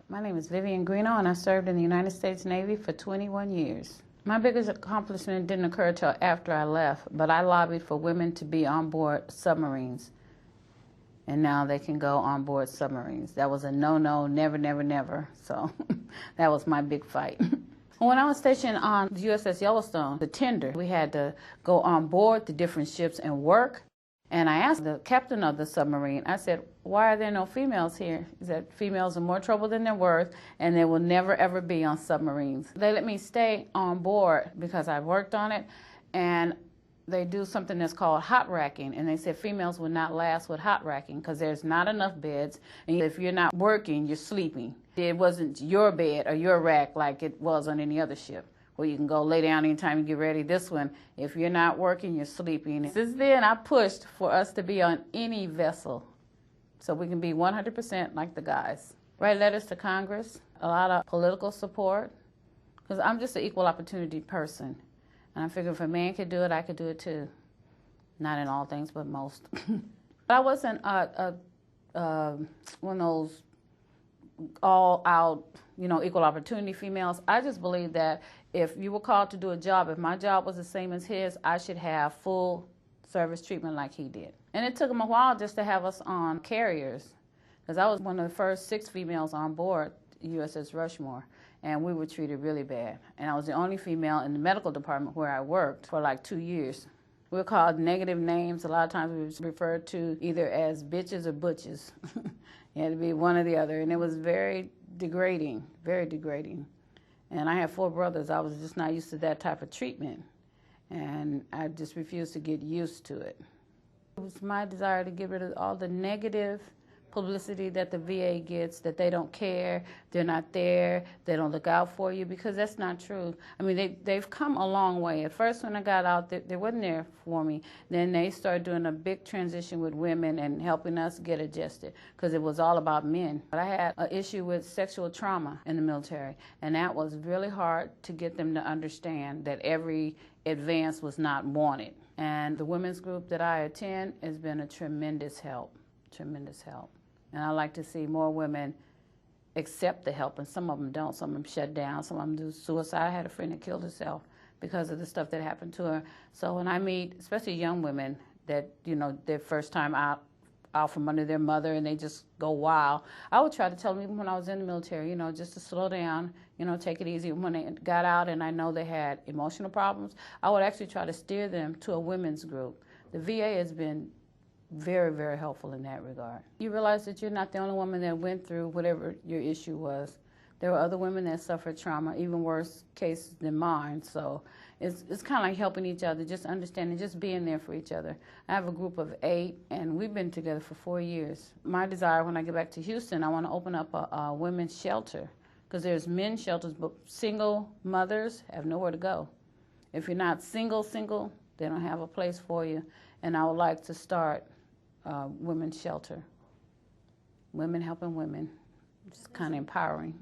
My name is Vivian Greeno, and I served in the United States Navy for 21 years. My biggest accomplishment didn't occur until after I left, but I lobbied for women to be on board submarines. And now they can go on board submarines. That was a no-no, never, never, never. So that was my big fight. When I was stationed on the USS Yellowstone, the tender, we had to go on board the different ships and work. And I asked the captain of the submarine, I said, why are there no females here? He said, females are more trouble than they're worth, and they will never, ever be on submarines. They let me stay on board because I worked on it, and they do something that's called hot racking. And they said females would not last with hot racking because there's not enough beds, and if you're not working, you're sleeping. It wasn't your bed or your rack like it was on any other ship, where you can go lay down anytime you get ready. This one, if you're not working, you're sleeping. Since then, I pushed for us to be on any vessel so we can be 100% like the guys. Write letters to Congress, a lot of political support, because I'm just an equal opportunity person. And I figure if a man could do it, I could do it too. Not in all things, but most. But I wasn't one of those all-out, equal opportunity females. I just believe that if you were called to do a job, if my job was the same as his, I should have full service treatment like he did. And it took him a while just to have us on carriers, because I was one of the first 6 females on board USS Rushmore, and we were treated really bad. And I was the only female in the medical department where I worked for like 2 years. We were called negative names. A lot of times we were referred to either as bitches or butches. You had to be one or the other, and it was very degrading, very degrading. And I had 4 brothers. I was just not used to that type of treatment, and I just refused to get used to it. It was my desire to get rid of all the negative publicity that the VA gets, that they don't care, they're not there, they don't look out for you, because that's not true. I mean, they've come a long way. At first when I got out, they wasn't there for me. Then they started doing a big transition with women and helping us get adjusted, because it was all about men. But I had an issue with sexual trauma in the military, and that was really hard to get them to understand that every advance was not wanted. And the women's group that I attend has been a tremendous help, tremendous help. And I like to see more women accept the help, and some of them don't. Some of them shut down, some of them do suicide. I had a friend that killed herself because of the stuff that happened to her. So when I meet, especially young women that, their first time out from under their mother and they just go wild, I would try to tell them, even when I was in the military, just to slow down, take it easy. When they got out and I know they had emotional problems, I would actually try to steer them to a women's group. The VA has been very, very helpful in that regard. You realize that you're not the only woman that went through whatever your issue was. There were other women that suffered trauma, even worse cases than mine. So it's kind of like helping each other, just understanding, just being there for each other. I have a group of 8, and we've been together for 4 years. My desire when I get back to Houston, I want to open up a women's shelter, because there's men's shelters, but single mothers have nowhere to go. If you're not single, they don't have a place for you. And I would like to start women's shelter. Women helping women. It's kind of empowering.